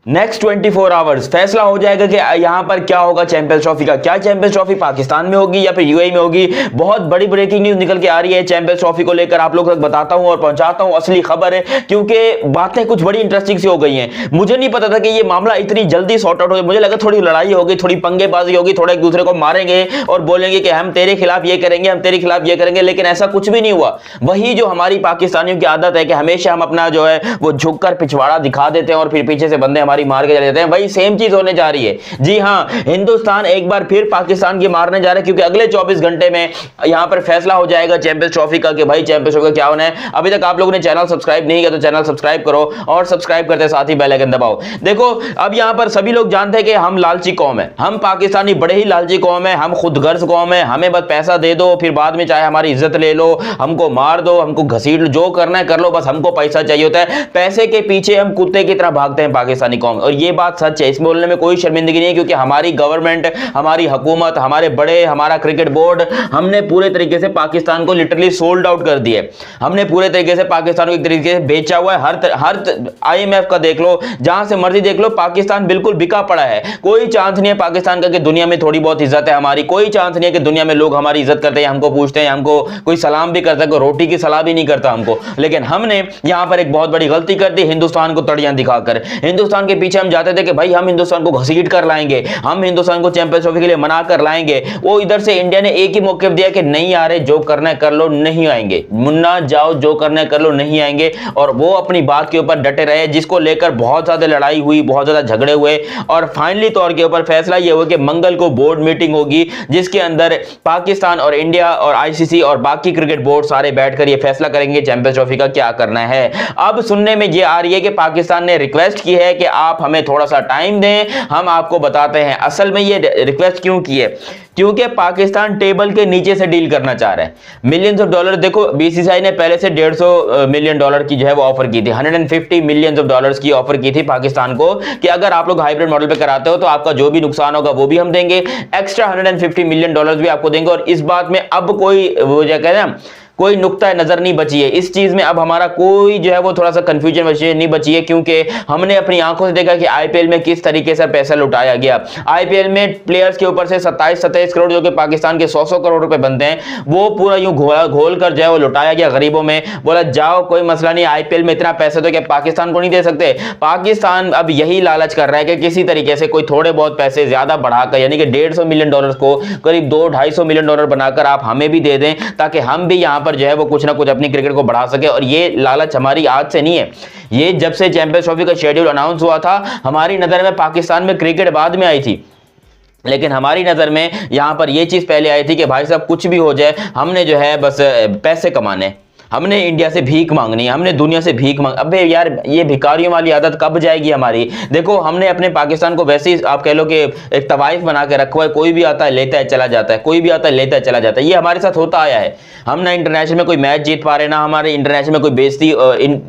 Next 24 hours फैसला हो जाएगा कि यहां पर क्या होगा चैंपियंस ट्रॉफी का। क्या चैंपियंस ट्रॉफी पाकिस्तान में होगी या फिर यूएई में होगी? बहुत बड़ी ब्रेकिंग न्यूज निकल के आ रही है चैंपियंस ट्रॉफी को लेकर, आप लोगों तक बताता हूं और पहुंचाता हूं असली खबर है, क्योंकि बातें कुछ बड़ी इंटरेस्टिंग सी हो गई हैं। मुझे नहीं पता था कि ये मामला इतनी जल्दी सॉर्ट आउट हो, मुझे लगा थोड़ी लड़ाई होगी, थोड़ी पंगेबाजी होगी, थोड़ा एक दूसरे को मारेंगे और बोलेंगे कि हम तेरे खिलाफ ये करेंगे, हम तेरे खिलाफ ये करेंगे, लेकिन ऐसा कुछ भी नहीं हुआ। वही जो हमारी पाकिस्तानियों की आदत है कि हमेशा हम अपना जो है वो झुककर पिछवाड़ा दिखा देते हैं और फिर पीछे से बंदे हमारी मार के चले जाते हैं, वही सेम चीज होने जा रही है। जी हां, हिंदुस्तान एक बार फिर पाकिस्तान की मारने जा रहा है, क्योंकि अगले 24 घंटे में यहां पर फैसला हो जाएगा चैंपियंस ट्रॉफी का कि भाई चैंपियंस ट्रॉफी का क्या होना है। अभी तक आप लोगों ने चैनल सब्सक्राइब नहीं किया तो चैनल सब्सक्राइब करो और सब्सक्राइब करते साथ ही बेल आइकन दबाओ। देखो, अब यहां पर सभी लोग जानते हैं कि हम लालची कौम है, हम पाकिस्तानी बड़े ही लालची कौम है, हम खुदगर्ज कौम है, हमें बस पैसा दे दो, फिर बाद में चाहे हमारी इज्जत ले लो, हमको मार दो, हमको घसीट लो, जो करना है कर लो, बस हमको पैसा चाहिए होता है। पैसे के पीछे हम कुत्ते की तरह भागते हैं पाकिस्तानी कौम, और ये बात सच है, इसमें बोलने में कोई शर्मिंदगी नहीं है, क्योंकि हमारी गवर्नमेंट, हमारी हुकूमत, हमारे बड़े, हमारा क्रिकेट बोर्ड, हमने पूरे तरीके से पाकिस्तान को लिटरली सोल्ड आउट कर दिया। हमने पूरे तरीके से पाकिस्तान को एक तरीके से बेचा हुआ है। हर IMF का देख लो, जहां से मर्जी देख लो, पाकिस्तान बिल्कुल बिका पड़ा है। कोई चांस नहीं है पाकिस्तान का कि दुनिया में थोड़ी बहुत इज्जत है हमारी, कोई चांस नहीं है कि दुनिया में लोग हमारी इज्जत करते हैं, हमको पूछते हैं, हमको कोई सलाम भी करता है, कोई रोटी की सलाह भी नहीं करता हमको। लेकिन हमने यहां पर एक बहुत बड़ी गलती कर दी, हिंदुस्तान को तड़ियां दिखाकर। हिंदुस्तान के पीछे हम जाते थे कि भाई हम हिंदुस्तान को घसीट कर लाएंगे, हम हिंदुस्तान को चैंपियंस ट्रॉफी के लिए मना कर लाएंगे। वो इधर से इंडिया ने एक ही मौके दिया कि नहीं आ रहे, जो करना है कर लो, नहीं आएंगे, मुन्ना जाओ, जो करना है कर लो, नहीं आएंगे। और वो अपनी बात के ऊपर डटे रहे, जिसको लेकर बहुत ज्यादा लड़ाई हुई, बहुत ज्यादा झगड़े हुए, और फाइनली तौर के ऊपर फैसला ये हुआ कि मंगल को बोर्ड मीटिंग होगी, जिसके अंदर पाकिस्तान और इंडिया और ICC और बाकी क्रिकेट बोर्ड सारे बैठकर ये फैसला करेंगे चैंपियंस ट्रॉफी का क्या करना है। अब सुनने में ये आ रही है कि पाकिस्तान ने रिक्वेस्ट की है कि आप हमें थोड़ा सा टाइम दें, हम आपको बताते हैं। असल में ये रिक्वेस्ट क्यों की है? क्योंकि पाकिस्तान टेबल के नीचे से डील करना चाह रहा है। मिलियंस ऑफ डॉलर, देखो BCCI ने पहले से $150 मिलियन की जो है वो ऑफर की थी, $150 मिलियन की ऑफर की थी पाकिस्तान को कि अगर आप लोग हाइब्रिड मॉडल पे कराते हो तो आपका जो भी नुकसान होगा वो भी हम देंगे, एक्स्ट्रा $150 मिलियन भी आपको देंगे। और इस बात में अब कोई वो क्या कहते हैं, कोई नुक्ता नजर नहीं बची है इस चीज में। अब हमारा कोई जो है वो थोड़ा सा कंफ्यूजन नहीं बची है, क्योंकि हमने अपनी आंखों से देखा कि IPL में किस तरीके से पैसा लुटाया गया। IPL में प्लेयर्स के ऊपर से 27-27 करोड़ जो कि पाकिस्तान के 100 करोड़ रुपए बनते हैं, वो पूरा यूं घोल कर जो है वो लुटाया गया गरीबों में। बोला जाओ कोई मसला नहीं, IPL में इतना पैसा तो क्या पाकिस्तान को नहीं दे सकते? पाकिस्तान अब यही लालच कर रहा है कि किसी तरीके से कोई थोड़े बहुत पैसे ज्यादा बढ़ाकर, यानी कि $150 मिलियन को करीब $200-250 मिलियन बनाकर आप हमें भी दे दें, ताकि हम भी यहां जो है वो कुछ ना कुछ अपनी क्रिकेट को बढ़ा सके। और ये लालच हमारी आज से नहीं है, ये जब से चैंपियंस ट्रॉफी का शेड्यूल अनाउंस हुआ था, हमारी नजर में पाकिस्तान में क्रिकेट बाद में आई थी, लेकिन हमारी नजर में यहां पर यह चीज पहले आई थी कि भाई साहब कुछ भी हो जाए, हमने जो है बस पैसे कमाने, हमने इंडिया से भीख मांगनी, हमने दुनिया से भीख मांग। अबे यार, ये भिखारियों वाली आदत कब जाएगी हमारी? देखो, हमने अपने पाकिस्तान को वैसे ही आप कह लो कि एक तवाइफ बना के रखा है, कोई भी आता है लेता है चला जाता है, कोई भी आता है लेता है चला जाता है। ये हमारे साथ होता आया है। हम ना इंटरनेशनल में कोई मैच जीत पा रहे, ना हमारे इंटरनेशनल में कोई बेइज्जती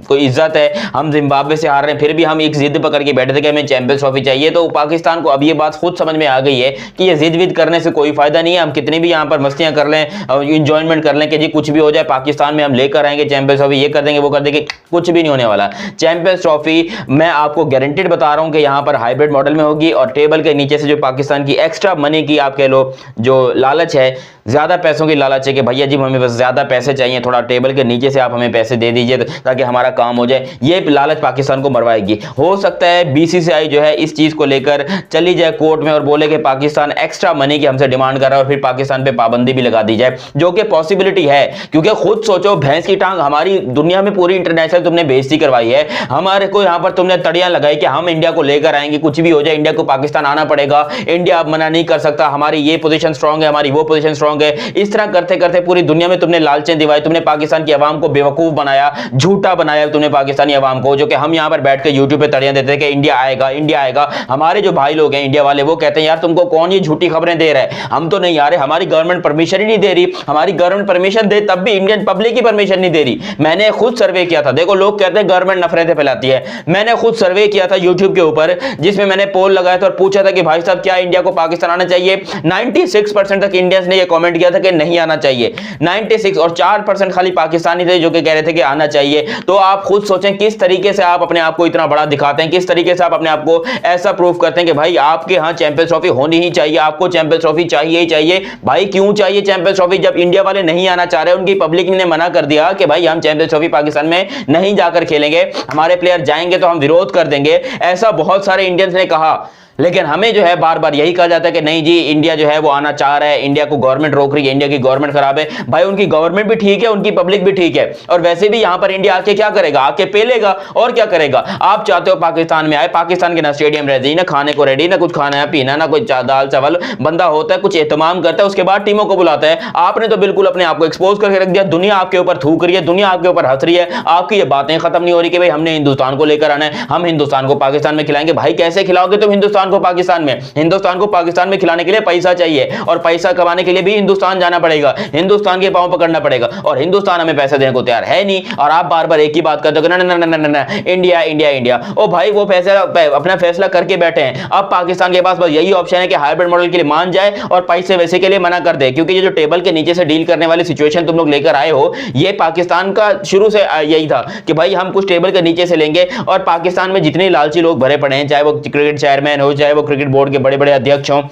कोई इज्जत है। हम जिम्बाब्वे से हार रहे हैं, फिर भी हम एक जिद पकड़ के बैठे थे कि हमें चैंपियंस ट्रॉफी चाहिए। तो पाकिस्तान को अब ये बात खुद समझ में आ गई है कि ये जिद विद करने से कोई फायदा नहीं है। हम कितनी भी यहाँ पर मस्तियां कर लें, इंजॉयमेंट कर लें कि जी कुछ भी हो जाए, पाकिस्तान में हम लेकर आएंगे चैंपियंस, ये कर देंगे वो कर देंगे, कुछ भी नहीं होने वाला। चैंपियंस ट्रॉफी मैं आपको गारंटीड बता रहा हूं कि यहां पर हाइब्रिड मॉडल में होगी, और टेबल के नीचे से जो पाकिस्तान की एक्स्ट्रा मनी की आप कह लो जो लालच है, ज्यादा पैसों की लालच है कि भैया जी हमें बस ज्यादा पैसे चाहिए, थोड़ा टेबल के नीचे से आप हमें पैसे दे दीजिए ताकि हमारा काम हो जाए, ये लालच पाकिस्तान को मरवाएगी। हो सकता है BCCI जो है इस चीज को लेकर चली जाए कोर्ट में और बोले कि पाकिस्तान एक्स्ट्रा मनी की हमसे डिमांड कर रहा है, और फिर पाकिस्तान पे पाबंदी भी लगा दी जाए, जो कि पॉसिबिलिटी है। क्योंकि खुद सोचो, भैंस की टांग, हमारी दुनिया में पूरी इंटरनेशनल तुमने बेइज्जती करवाई है, हमारे को यहां पर तुमने तड़ियां लगाई कि हम इंडिया को लेकर आएंगे, कुछ भी हो जाए इंडिया को पाकिस्तान आना पड़ेगा, इंडिया अब मना नहीं कर सकता, हमारी ये पोजीशन स्ट्रांग है, हमारी वो पोजीशन स्ट्रांग है। इस तरह करते करते पूरी दुनिया में तुमने लालचें दिवाई, तुमने पाकिस्तान की आवाम को बेवकूफ बनाया, झूठा बनाया तुमने पाकिस्तानी आवाम को, जो कि हम यहां पर बैठ के यूट्यूब पे तड़ियां देते थे कि इंडिया आएगा, इंडिया आएगा। हमारे जो भाई लोग हैं इंडिया वाले, वो कहते हैं यार तुमको कौन ये झूठी खबरें दे रहा है, हम तो नहीं आ रहे, हमारी गवर्नमेंट परमिशन ही नहीं दे रही, हमारी गवर्नमेंट परमिशन दे तब भी इंडियन पब्लिक की परमिशन नहीं दे रही। मैंने खुद सर्वे किया था, देखो लोग कहते हैं गवर्नमेंट नफरतें फैलाती है, मैंने खुद सर्वे किया था यूट्यूब के ऊपर, जिसमें मैंने पोल लगाया था और पूछा था कि भाई साहब क्या इंडिया को पाकिस्तान आना चाहिए। 96% तक इंडियंस ने ये कमेंट किया था कि नहीं आना चाहिए। 96 और 4% खाली पाकिस्तानी थे जो कि कह रहे थे कि आना चाहिए। तो आप खुद सोचें किस तरीके से आप अपने आप को इतना बड़ा दिखाते हैं, किस तरीके से आप अपने आप को ऐसा प्रूव करते हैं कि भाई आपके यहां चैंपियंस ट्रॉफी होनी ही चाहिए, आपको चैंपियंस ट्रॉफी चाहिए ही चाहिए। भाई क्यों चाहिए चैंपियंस ट्रॉफी? जब इंडिया वाले नहीं आना चाह रहे, उनकी पब्लिक ने मना कर दिया कि भाई हम चैंपियंस ट्रॉफी पाकिस्तान में नहीं जाकर खेलेंगे, हमारे प्लेयर जाएंगे तो हम विरोध कर देंगे, ऐसा बहुत सारे इंडियंस ने कहा। लेकिन हमें जो है बार बार यही कहा जाता है कि नहीं जी इंडिया जो है वो आना चाह रहा है, इंडिया को गवर्नमेंट रोक रही है, इंडिया की गवर्नमेंट खराब है। भाई उनकी गवर्नमेंट भी ठीक है, उनकी पब्लिक भी ठीक है, और वैसे भी यहां पर इंडिया आके क्या करेगा? आके पेलेगा और क्या करेगा? आप चाहते हो पाकिस्तान में आए, पाकिस्तान के ना स्टेडियम रेडी, ना खाने को रेडी, ना कुछ खाना है पीना, ना कोई दाल चावल, बंदा होता है कुछ एहतमाम करता है, उसके बाद टीमों को बुलाता है। आपने तो बिल्कुल अपने आप को एक्सपोज करके रख दिया, दुनिया आपके ऊपर थूक रही है, दुनिया आपके ऊपर हंस रही है, आपकी ये बातें खत्म नहीं हो रही कि भाई हमने हिंदुस्तान को लेकर आना है, हम हिंदुस्तान को पाकिस्तान में खिलाएंगे। भाई कैसे खिलाओगे तुम हिंदुस्तान को पाकिस्तान में? हिंदुस्तान को पाकिस्तान में खिलाने के लिए पैसा चाहिए, और पैसा कमाने के लिए भी हिंदुस्तान जाना पड़ेगा, हिंदुस्तान के पांव पकड़ना पड़ेगा, और हिंदुस्तान हमें पैसे देने को तैयार है नहीं। और आप बार बार एक ही बात करते हो, ना ना ना ना ना इंडिया इंडिया इंडिया। ओ भाई वो फैसला अपना फैसला करके बैठे हैं। अब पाकिस्तान के पास बस यही ऑप्शन है कि हाइब्रिड मॉडल के लिए मान जाए और पैसे वैसे के लिए मना कर दे, क्योंकि ये जो टेबल के नीचे से डील करने वाली सिचुएशन तुम लोग लेकर आए हो, ये पाकिस्तान का शुरू से यही था कि भाई हम कुछ टेबल के नीचे से लेंगे। और पाकिस्तान में जितने लालची लोग भरे पड़े हैं, चाहे वो क्रिकेट चेयरमैन हो, चाहे वो क्रिकेट बोर्ड के बड़े बड़े अध्यक्ष हों,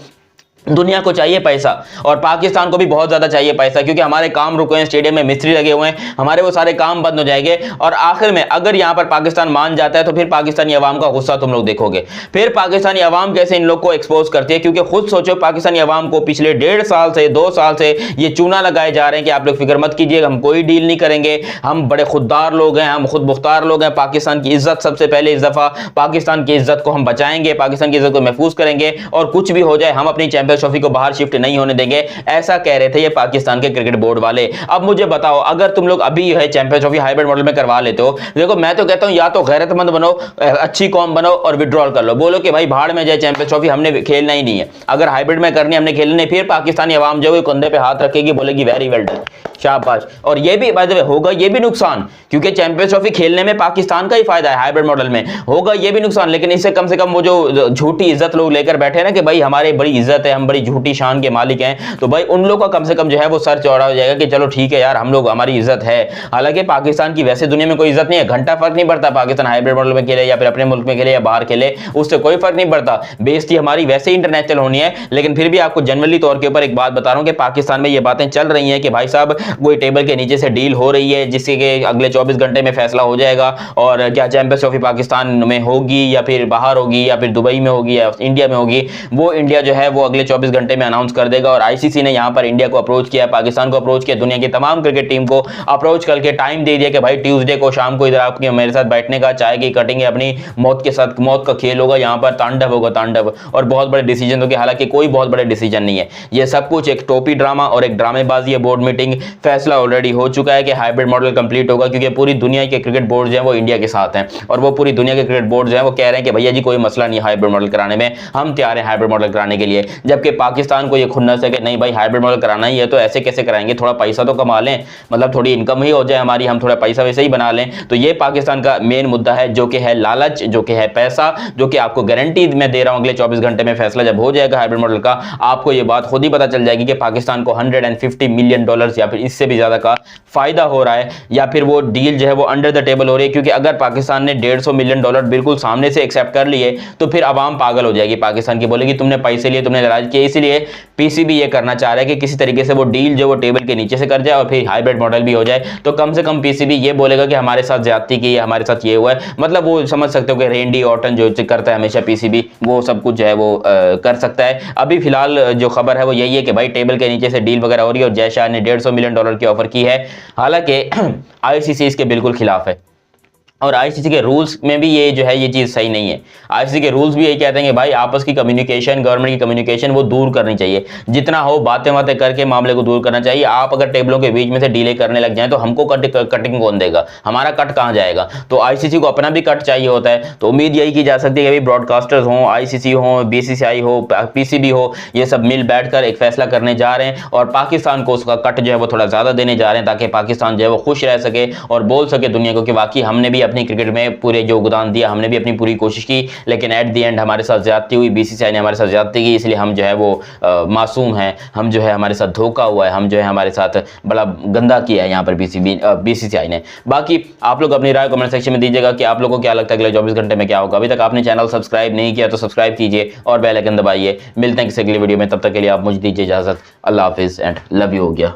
दुनिया को चाहिए पैसा, और पाकिस्तान को भी बहुत ज्यादा चाहिए पैसा, क्योंकि हमारे काम रुके हैं, स्टेडियम में मिस्त्री लगे हुए हैं, हमारे वो सारे काम बंद हो जाएंगे। और आखिर में अगर यहां पर पाकिस्तान मान जाता है तो फिर पाकिस्तानी अवाम का गुस्सा तुम लोग देखोगे। फिर पाकिस्तानी अवाम कैसे इन लोग को एक्सपोज करती है, क्योंकि खुद सोचो पाकिस्तानी अवाम को पिछले 1.5 साल से 2 साल से ये चूना लगाए जा रहे हैं कि आप लोग फिक्र मत कीजिए, हम कोई डील नहीं करेंगे, हम बड़े खुददार लोग हैं, हम खुद मुख्तार लोग हैं, पाकिस्तान की इज्जत सबसे पहले, इस दफा पाकिस्तान की इज्जत को हम बचाएंगे, पाकिस्तान की इज्जत को महफूज करेंगे, और कुछ भी हो जाए हम अपनी चैंपियंस ट्रॉफी को बाहर शिफ्ट नहीं होने देंगे। ऐसा कह रहे थे ये पाकिस्तान के क्रिकेट बोर्ड वाले। अब मुझे बताओ, अगर तुम लोग अभी है चैंपियंस ट्रॉफी हाइब्रिड मॉडल में करवा लेते हो, देखो मैं तो कहता हूं या तो गैरतमंद बनो, अच्छी कौम बनो और विड्रॉल कर लो, बोलो कि भाई भाड़ में जाए चैंपियंस ट्रॉफी, हमने खेलना ही नहीं है। अगर हाइब्रिड में करनी हमने खेलना नहीं, फिर पाकिस्तानी अवाम जो है कंधे पे हाथ रखेगी, बोलेगी वेरी वेल डन, शाबाश। और ये भी बाय द वे होगा ये भी नुकसान, क्योंकि चैंपियंस ट्रॉफी खेलने में पाकिस्तान का ही फायदा है, हाइब्रिड मॉडल में होगा ये भी नुकसान, लेकिन इससे कम से कम वो जो झूठी इज्जत लोग लेकर बैठे ना कि भाई हमारी बड़ी इज्जत है, हम बड़ी झूठी शान के मालिक हैं, तो भाई उन लोगों का कम से कम जो है वो सर चौड़ा हो जाएगा कि चलो ठीक है यार, हम लोग, हमारी इज्जत है। हालांकि पाकिस्तान की वैसे दुनिया में कोई इज्जत नहीं है, घंटा फर्क नहीं पड़ता पाकिस्तान हाइब्रिड मॉडल में खेले या फिर अपने मुल्क में खेले या बाहर खेले, उससे कोई फर्क नहीं पड़ता, बेइज्जती हमारी वैसे इंटरनेशनल होनी है। लेकिन फिर भी आपको जनरली तौर के ऊपर एक बात बता रहा हूं कि पाकिस्तान में ये बातें चल रही हैं कि भाई साहब कोई टेबल के नीचे से डील हो रही है जिससे कि अगले 24 घंटे में फैसला हो जाएगा, और क्या चैंपियंस ट्रॉफी पाकिस्तान में होगी या फिर बाहर होगी या फिर दुबई में होगी या इंडिया में होगी, वो इंडिया जो है वो अगले 24 घंटे में अनाउंस कर देगा। और आईसीसी ने यहाँ पर इंडिया को अप्रोच किया, पाकिस्तान को अप्रोच किया, दुनिया की तमाम क्रिकेट टीम को अप्रोच करके टाइम दे दिया कि भाई ट्यूसडे को शाम को इधर आपके मेरे साथ बैठने का, चाय की कटेंगे, अपनी मौत के साथ, मौत का खेल होगा, यहाँ पर तांडव होगा, तांडव, और बहुत बड़े डिसीजन होंगे। हालांकि कोई बहुत बड़े डिसीजन नहीं है, ये सब कुछ एक टोपी ड्रामा और एक ड्रामेबाजी है। बोर्ड मीटिंग फैसला ऑलरेडी हो चुका है कि हाइब्रिड मॉडल कंप्लीट होगा, क्योंकि पूरी दुनिया के क्रिकेट बोर्ड जो है वो इंडिया के साथ हैं, और वो पूरी दुनिया के क्रिकेट बोर्ड जो है वो कह रहे हैं कि भैया जी कोई मसला नहीं हाइब्रिड मॉडल कराने में, हम तैयार हैं हाइब्रिड मॉडल कराने के लिए। जबकि पाकिस्तान को ये खुन्नस है कि नहीं भाई हाइब्रिड मॉडल कराना ही है तो ऐसे कैसे कराएंगे, थोड़ा पैसा तो कमा लें, मतलब थोड़ी इनकम ही हो जाए हमारी, हम थोड़ा पैसा वैसे ही बना लें। तो ये पाकिस्तान का मेन मुद्दा है, जो कि है लालच, जो कि है पैसा, जो कि आपको गारंटी मैं दे रहा हूं अगले 24 घंटे में फैसला जब हो जाएगा हाइब्रिड मॉडल का, आपको ये बात खुद ही पता चल जाएगी कि पाकिस्तान को $150 मिलियन या फिर इससे भी ज्यादा का फायदा हो रहा है, या फिर वो डील जो है वो अंडर द टेबल हो रही है। क्योंकि अगर पाकिस्तान ने $150 मिलियन बिल्कुल सामने से एक्सेप्ट कर लिए तो फिर अवाम पागल हो जाएगी पाकिस्तान की, बोलेगी तुमने पैसे लिए, तुमने लड़ाई की। इसीलिए पीसीबी ये करना चाह रहा है कि किसी तरीके से वो डील जो वो टेबल के नीचे से कर जाए और फिर हाइब्रिड मॉडल भी हो जाए, तो कम से कम पीसीबी ये बोलेगा कि हमारे साथ ज्यादती की है, हमारे साथ ये हुआ है। मतलब वो समझ सकते हो कि रेंडी ऑर्टन जो करता है हमेशा पीसीबी, वो सब कुछ जो है वो कर सकता है। अभी फिलहाल जो खबर है वो यही है कि भाई टेबल के नीचे से डील वगैरह हो रही है और जय शाह ने $150 मिलियन की ऑफर की है। हालांकि आईसीसी इसके बिल्कुल खिलाफ है, और आईसीसी के रूल्स में भी ये जो है ये चीज़ सही नहीं है। आईसीसी के रूल्स भी यही कहते हैं कि भाई आपस की कम्युनिकेशन, गवर्नमेंट की कम्युनिकेशन वो दूर करनी चाहिए, जितना हो बातें बातें करके मामले को दूर करना चाहिए। आप अगर टेबलों के बीच में से डीले करने लग जाएं तो हमको कटिंग कौन देगा, हमारा कट कहाँ जाएगा। तो आईसीसी को अपना भी कट चाहिए होता है। तो उम्मीद यही की जा सकती है कि ब्रॉडकास्टर्स हों, आईसीसी हो, बीसीसीआई हो, पीसीबी हो, ये सब मिल बैठकर एक फैसला करने जा रहे हैं और पाकिस्तान को उसका कट जो है वो थोड़ा ज़्यादा देने जा रहे हैं, ताकि पाकिस्तान जो है वो खुश रह सके और बोल सके दुनिया को कि वाकई हमने भी अपनी क्रिकेट में पूरे योगदान दिया, हमने भी अपनी पूरी कोशिश की, लेकिन एट दी एंड हमारे साथ ज्यादती हुई, बीसीसीआई ने हमारे साथ ज्यादती की, इसलिए हम जो है वो मासूम हैं, हम जो है हमारे साथ धोखा हुआ है, हम जो है हमारे साथ बड़ा गंदा किया है यहाँ पर बीसीसीआई ने। बाकी आप लोग अपनी राय कमेंट सेक्शन में दीजिएगा कि आप लोगों को क्या लगता है अगले 24 घंटे में क्या होगा। अभी तक आपने चैनल सब्सक्राइब नहीं किया तो सब्सक्राइब कीजिए और बेल आइकन दबाइए। मिलते हैं किसी अगली वीडियो में, तब तक के लिए आप मुझे दीजिए इजाजत। अल्लाह हाफिज एंड लव यू हो गया।